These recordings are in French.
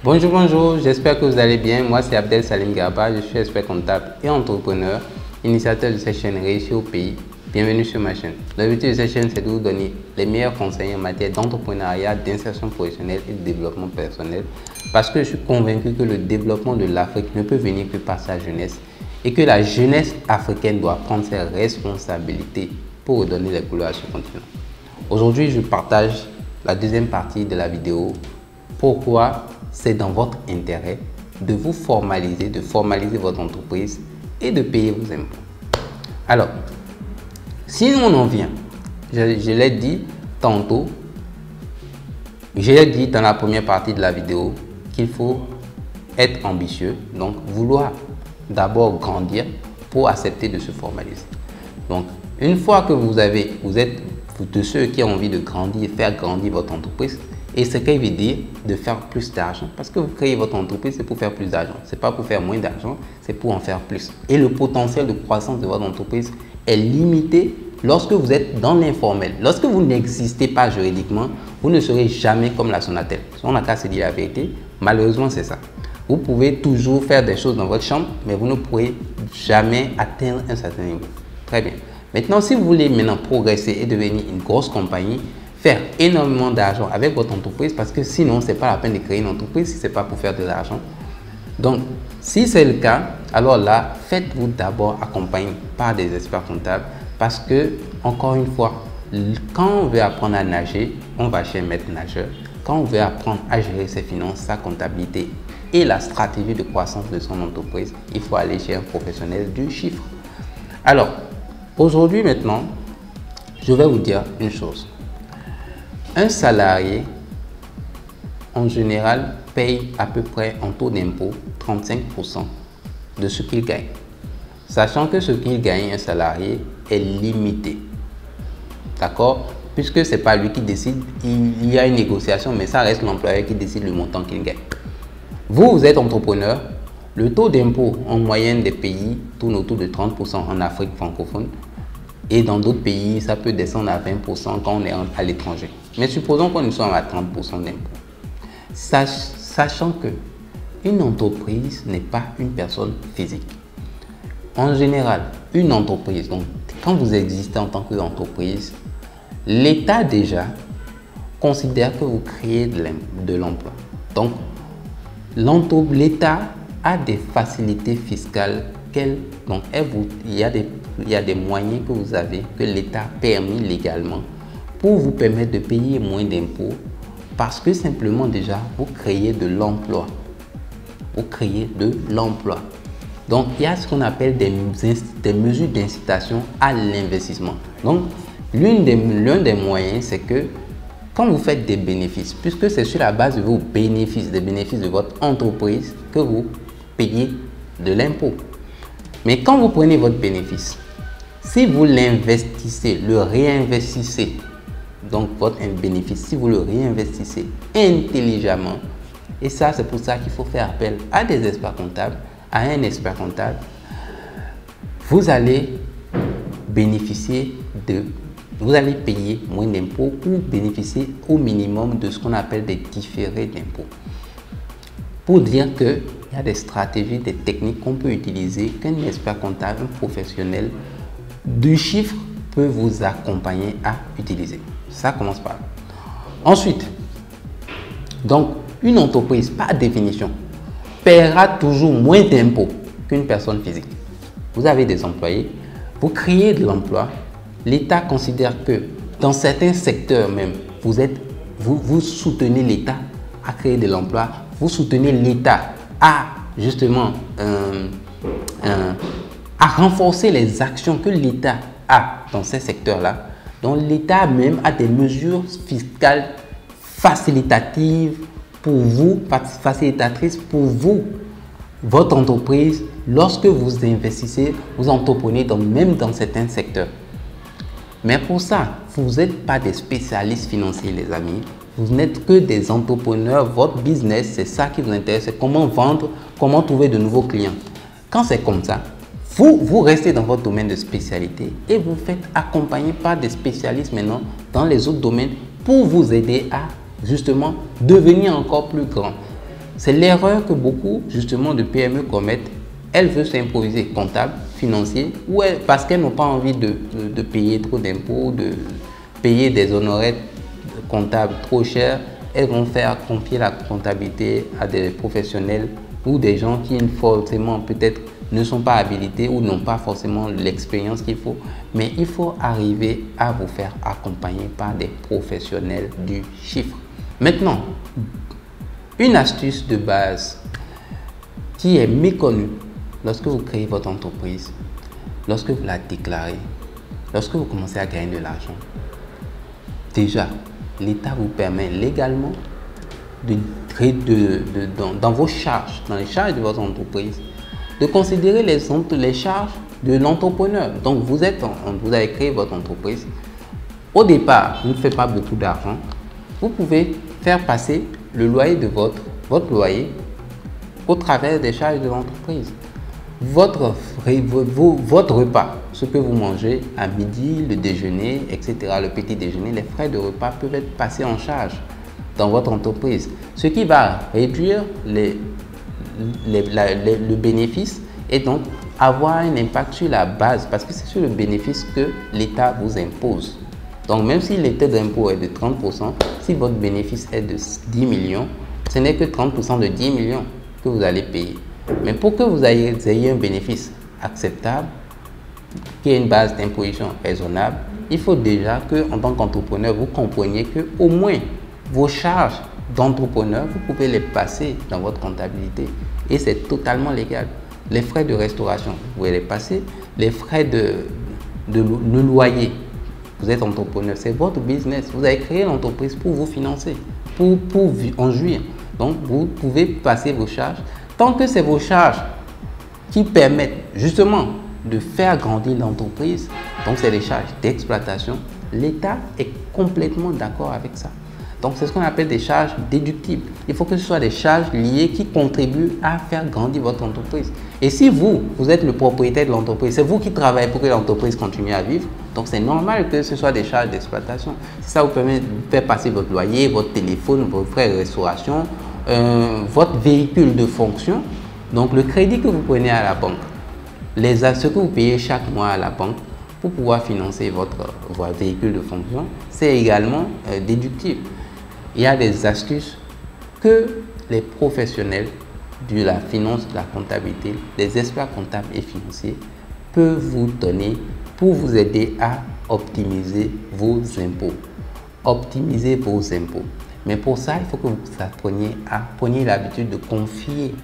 Bonjour, bonjour, j'espère que vous allez bien. Moi, c'est Abdel Salim Garba, je suis expert comptable et entrepreneur, initiateur de cette chaîne Réussir au pays. Bienvenue sur ma chaîne. L'objectif de cette chaîne, c'est de vous donner les meilleurs conseils en matière d'entrepreneuriat, d'insertion professionnelle et de développement personnel. Parce que je suis convaincu que le développement de l'Afrique ne peut venir que par sa jeunesse et que la jeunesse africaine doit prendre ses responsabilités pour redonner les couleurs à ce continent. Aujourd'hui, je partage la deuxième partie de la vidéo. Pourquoi c'est dans votre intérêt de vous formaliser, de formaliser votre entreprise et de payer vos impôts. Alors, si on en vient, je l'ai dit tantôt, je l'ai dit dans la première partie de la vidéo qu'il faut être ambitieux, donc vouloir d'abord grandir pour accepter de se formaliser. Donc, une fois que vous êtes de ceux qui ont envie de grandir, faire grandir votre entreprise, et ce qui veut dire de faire plus d'argent. Parce que vous créez votre entreprise, c'est pour faire plus d'argent. Ce n'est pas pour faire moins d'argent, c'est pour en faire plus. Et le potentiel de croissance de votre entreprise est limité lorsque vous êtes dans l'informel. Lorsque vous n'existez pas juridiquement, vous ne serez jamais comme la Sonatel. On n'a qu'à se dire la vérité. Malheureusement, c'est ça. Vous pouvez toujours faire des choses dans votre chambre, mais vous ne pourrez jamais atteindre un certain niveau. Très bien. Maintenant, si vous voulez maintenant progresser et devenir une grosse compagnie, faire énormément d'argent avec votre entreprise, parce que sinon, ce n'est pas la peine de créer une entreprise si ce n'est pas pour faire de l'argent. Donc, si c'est le cas, alors là, faites-vous d'abord accompagner par des experts comptables parce que, encore une fois, quand on veut apprendre à nager, on va chez un maître nageur. Quand on veut apprendre à gérer ses finances, sa comptabilité et la stratégie de croissance de son entreprise, il faut aller chez un professionnel du chiffre. Alors, aujourd'hui maintenant, je vais vous dire une chose. Un salarié, en général, paye à peu près en taux d'impôt 35% de ce qu'il gagne. Sachant que ce qu'il gagne, un salarié, est limité. D'accord? Puisque ce n'est pas lui qui décide, il y a une négociation, mais ça reste l'employeur qui décide le montant qu'il gagne. Vous êtes entrepreneur, le taux d'impôt en moyenne des pays tourne autour de 30% en Afrique francophone. Et dans d'autres pays, ça peut descendre à 20% quand on est à l'étranger. Mais supposons qu'on nous sommes à 30% d'impôt. Sachant que une entreprise n'est pas une personne physique. En général, une entreprise, donc quand vous existez en tant qu'entreprise, l'État déjà considère que vous créez de l'emploi. Donc, l'État a des facilités fiscales donc il y a des moyens que vous avez, que l'État permet légalement pour vous permettre de payer moins d'impôts parce que simplement déjà vous créez de l'emploi. Vous créez de l'emploi. Donc il y a ce qu'on appelle des mesures d'incitation à l'investissement. Donc l'un des moyens, c'est que quand vous faites des bénéfices, puisque c'est sur la base de vos bénéfices, des bénéfices de votre entreprise que vous payez de l'impôt. Mais quand vous prenez votre bénéfice, si vous l'investissez, le réinvestissez, donc votre bénéfice, si vous le réinvestissez intelligemment, et ça c'est pour ça qu'il faut faire appel à des experts comptables, à un expert comptable, vous allez bénéficier vous allez payer moins d'impôts ou bénéficier au minimum de ce qu'on appelle des différés d'impôts. Pour dire qu'il y a des stratégies, des techniques qu'on peut utiliser, qu'un expert comptable, un professionnel du chiffre peut vous accompagner à utiliser. Ça commence par là. Ensuite, donc une entreprise, par définition, paiera toujours moins d'impôts qu'une personne physique. Vous avez des employés, vous créez de l'emploi, l'État considère que dans certains secteurs même, vous soutenez l'État à créer de l'emploi, vous soutenez l'État à justement à renforcer les actions que l'État a dans ces secteurs-là. Donc l'État même a des mesures fiscales facilitatives pour vous, facilitatrices pour vous, votre entreprise, lorsque vous investissez, vous entreprenez même dans certains secteurs. Mais pour ça, vous n'êtes pas des spécialistes financiers, les amis. Vous n'êtes que des entrepreneurs. Votre business, c'est ça qui vous intéresse. C'est comment vendre, comment trouver de nouveaux clients. Quand c'est comme ça, vous restez dans votre domaine de spécialité et vous faites accompagner par des spécialistes maintenant dans les autres domaines pour vous aider à justement devenir encore plus grand. C'est l'erreur que beaucoup, justement, de PME commettent. Elles veulent s'improviser comptable, financier, ou parce qu'elles n'ont pas envie de payer trop d'impôts, de payer des honoraires comptables trop chers. Elles vont faire confier la comptabilité à des professionnels ou des gens qui forcément peut-être ne sont pas habilités ou n'ont pas forcément l'expérience qu'il faut. Mais il faut arriver à vous faire accompagner par des professionnels du chiffre. Maintenant, une astuce de base qui est méconnue lorsque vous créez votre entreprise, lorsque vous la déclarez, lorsque vous commencez à gagner de l'argent. Déjà, l'État vous permet légalement dans vos charges, dans les charges de votre entreprise, de considérer les charges de l'entrepreneur. Donc, vous avez créé votre entreprise. Au départ, vous ne faites pas beaucoup d'argent. Vous pouvez faire passer le loyer de votre loyer au travers des charges de l'entreprise. Votre repas, ce que vous mangez à midi, le déjeuner, etc., le petit déjeuner, les frais de repas peuvent être passés en charge dans votre entreprise. Ce qui va réduire le bénéfice et donc avoir un impact sur la base parce que c'est sur le bénéfice que l'État vous impose. Donc même si le taux d'impôt est de 30%, si votre bénéfice est de 10 millions, ce n'est que 30% de 10 millions que vous allez payer. Mais pour que vous ayez un bénéfice acceptable, qui ait une base d'imposition raisonnable, il faut déjà que, en tant qu'entrepreneur, vous compreniez que au moins vos charges d'entrepreneur, vous pouvez les passer dans votre comptabilité et c'est totalement légal. Les frais de restauration, vous pouvez les passer. Les frais de loyer, vous êtes entrepreneur, c'est votre business. Vous avez créé l'entreprise pour vous financer, pour en jouir. Donc, vous pouvez passer vos charges. Tant que c'est vos charges qui permettent justement de faire grandir l'entreprise, donc c'est les charges d'exploitation, l'État est complètement d'accord avec ça. Donc c'est ce qu'on appelle des charges déductibles. Il faut que ce soit des charges liées qui contribuent à faire grandir votre entreprise. Et si vous êtes le propriétaire de l'entreprise, c'est vous qui travaillez pour que l'entreprise continue à vivre, donc c'est normal que ce soit des charges d'exploitation. Si ça vous permet de faire passer votre loyer, votre téléphone, vos frais de restauration, votre véhicule de fonction, donc le crédit que vous prenez à la banque, ce que vous payez chaque mois à la banque pour pouvoir financer votre véhicule de fonction, c'est également déductible. Il y a des astuces que les professionnels de la finance, de la comptabilité, les experts comptables et financiers peuvent vous donner pour vous aider à optimiser vos impôts. Optimiser vos impôts. Mais pour ça, il faut que vous preniez l'habitude de confier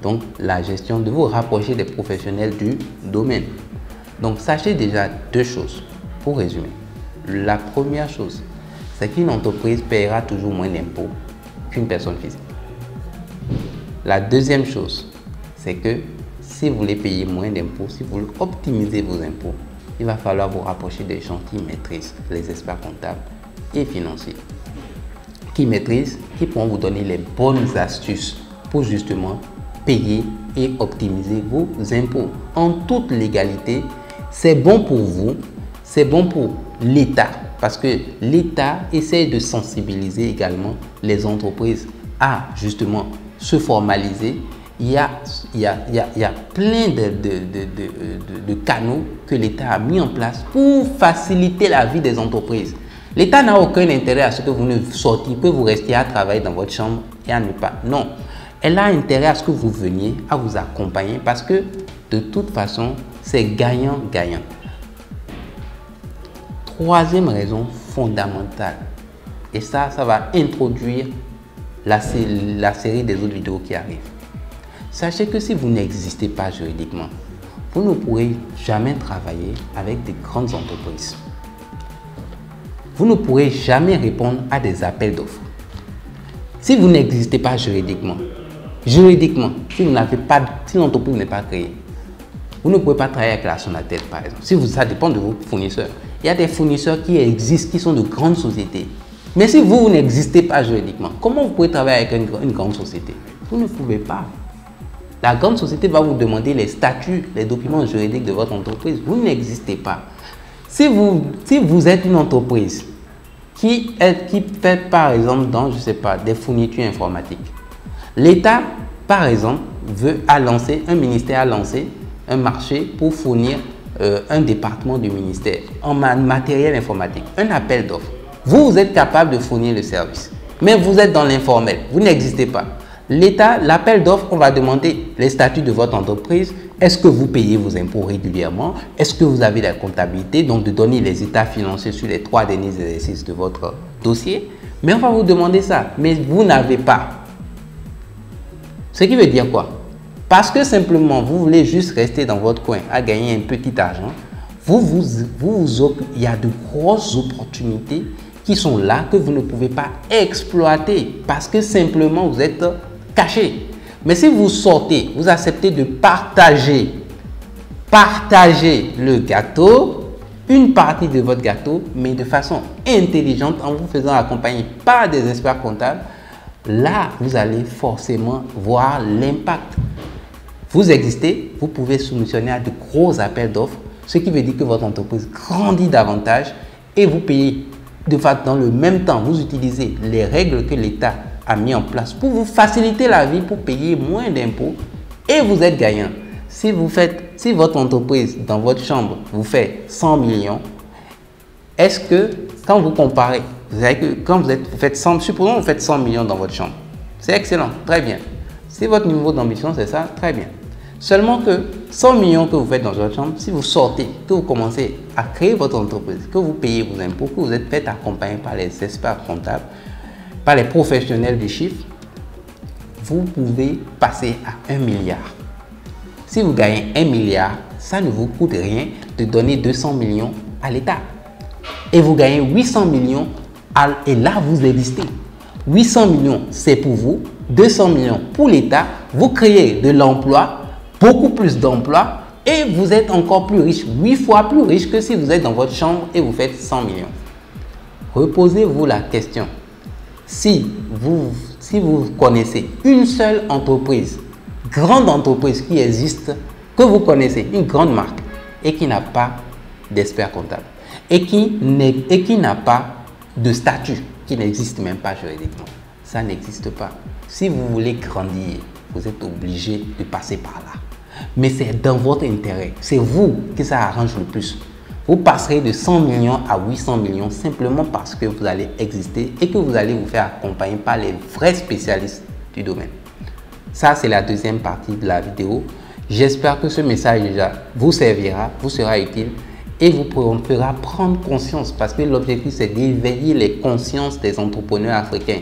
donc la gestion, de vous rapprocher des professionnels du domaine. Donc, sachez déjà deux choses pour résumer. La première chose, c'est qu'une entreprise paiera toujours moins d'impôts qu'une personne physique. La deuxième chose, c'est que si vous voulez payer moins d'impôts, si vous voulez optimiser vos impôts, il va falloir vous rapprocher des gens qui maîtrisent, les experts comptables et financiers, qui maîtrisent, qui pourront vous donner les bonnes astuces pour justement payer et optimiser vos impôts en toute légalité. C'est bon pour vous, c'est bon pour l'État parce que l'État essaie de sensibiliser également les entreprises à justement se formaliser. Il y a plein de canaux que l'État a mis en place pour faciliter la vie des entreprises. L'État n'a aucun intérêt à ce que vous ne sortiez, que vous restiez à travailler dans votre chambre et à ne pas. Non, elle a intérêt à ce que vous veniez, à vous accompagner parce que de toute façon, c'est gagnant-gagnant. Troisième raison fondamentale, et ça va introduire la série des autres vidéos qui arrivent. Sachez que si vous n'existez pas juridiquement, vous ne pourrez jamais travailler avec des grandes entreprises. Vous ne pourrez jamais répondre à des appels d'offres. Si vous n'existez pas juridiquement, si l'entreprise n'est pas créée, vous ne pouvez pas travailler avec la Sonatel par exemple. Ça dépend de vos fournisseurs. Il y a des fournisseurs qui existent, qui sont de grandes sociétés. Mais si vous n'existez pas juridiquement, comment vous pouvez travailler avec une grande société? Vous ne pouvez pas. La grande société va vous demander les statuts, les documents juridiques de votre entreprise. Vous n'existez pas. Si vous êtes une entreprise qui fait par exemple dans, je sais pas, des fournitures informatiques, L'État, par exemple, un ministère a lancé un marché pour fournir un département du ministère en matériel informatique, un appel d'offres. Vous êtes capable de fournir le service, mais vous êtes dans l'informel, vous n'existez pas. L'État, l'appel d'offres, on va demander les statuts de votre entreprise. Est-ce que vous payez vos impôts régulièrement? Est-ce que vous avez la comptabilité? Donc, de donner les états financiers sur les 3 derniers exercices de votre dossier. Mais on va vous demander ça, mais vous n'avez pas. Ce qui veut dire quoi? Parce que simplement, vous voulez juste rester dans votre coin à gagner un petit argent. Il y a de grosses opportunités qui sont là que vous ne pouvez pas exploiter parce que simplement vous êtes caché. Mais si vous sortez, vous acceptez de partager le gâteau, une partie de votre gâteau, mais de façon intelligente en vous faisant accompagner par des experts comptables, là, vous allez forcément voir l'impact. Vous existez, vous pouvez soumissionner à de gros appels d'offres, ce qui veut dire que votre entreprise grandit davantage et vous payez dans le même temps. Vous utilisez les règles que l'État a mis en place pour vous faciliter la vie, pour payer moins d'impôts et vous êtes gagnant. Si votre entreprise dans votre chambre vous fait 100 millions, est-ce que quand vous comparez, vous savez que quand vous faites 100, supposons que vous faites 100 millions dans votre chambre, c'est excellent, très bien. Si votre niveau d'ambition c'est ça, très bien. Seulement que 100 millions que vous faites dans votre chambre, si vous sortez, que vous commencez à créer votre entreprise, que vous payez vos impôts, que vous êtes fait accompagner par les experts comptables, par les professionnels du chiffre, vous pouvez passer à 1 milliard. Si vous gagnez 1 milliard, ça ne vous coûte rien de donner 200 millions à l'État. Et vous gagnez 800 millions et là vous existez. 800 millions, c'est pour vous, 200 millions pour l'État, vous créez de l'emploi, beaucoup plus d'emplois et vous êtes encore plus riche, 8 fois plus riche que si vous êtes dans votre chambre et vous faites 100 millions. Reposez-vous la question. Si vous connaissez une seule entreprise, grande entreprise qui existe, que vous connaissez, une grande marque et qui n'a pas d'expert comptable et qui n'a pas de statut, qui n'existe même pas juridiquement, ça n'existe pas. Si vous voulez grandir, vous êtes obligé de passer par là. Mais c'est dans votre intérêt. C'est vous que ça arrange le plus. Vous passerez de 100 millions à 800 millions simplement parce que vous allez exister et que vous allez vous faire accompagner par les vrais spécialistes du domaine. Ça, c'est la deuxième partie de la vidéo. J'espère que ce message déjà vous servira, vous sera utile et vous fera prendre conscience parce que l'objectif, c'est d'éveiller les consciences des entrepreneurs africains.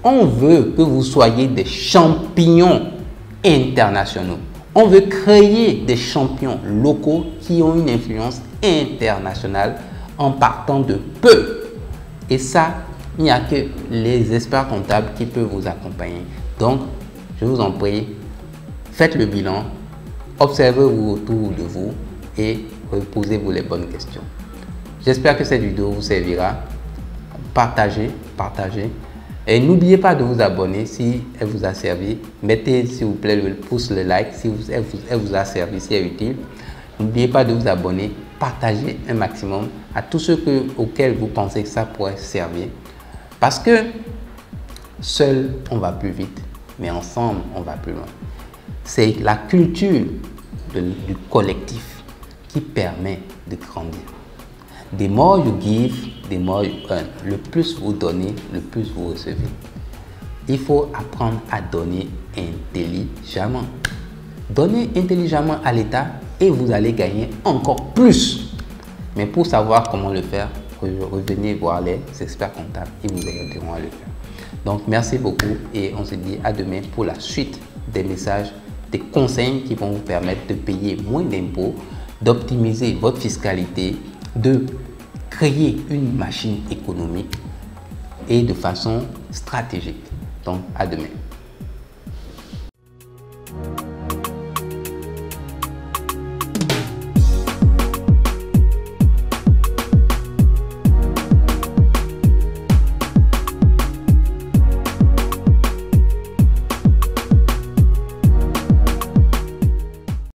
On veut que vous soyez des champions internationaux. On veut créer des champions locaux qui ont une influence internationale en partant de peu. Et ça, il n'y a que les experts comptables qui peuvent vous accompagner. Donc, je vous en prie, faites le bilan, observez-vous autour de vous et posez-vous les bonnes questions. J'espère que cette vidéo vous servira. Partagez. Et n'oubliez pas de vous abonner si elle vous a servi. Mettez s'il vous plaît le pouce, le like si elle vous a servi, si elle est utile. N'oubliez pas de vous abonner, partagez un maximum à tous ceux auxquels vous pensez que ça pourrait servir. Parce que seul, on va plus vite, mais ensemble, on va plus loin. C'est la culture du collectif qui permet de grandir. The more you give, the more you earn. Le plus vous donnez, le plus vous recevez. Il faut apprendre à donner intelligemment. Donnez intelligemment à l'État et vous allez gagner encore plus. Mais pour savoir comment le faire, revenez voir les experts comptables. Ils vous aideront à le faire. Donc, merci beaucoup et on se dit à demain pour la suite des messages, des conseils qui vont vous permettre de payer moins d'impôts, d'optimiser votre fiscalité, de créer une machine économique et de façon stratégique. Donc, à demain.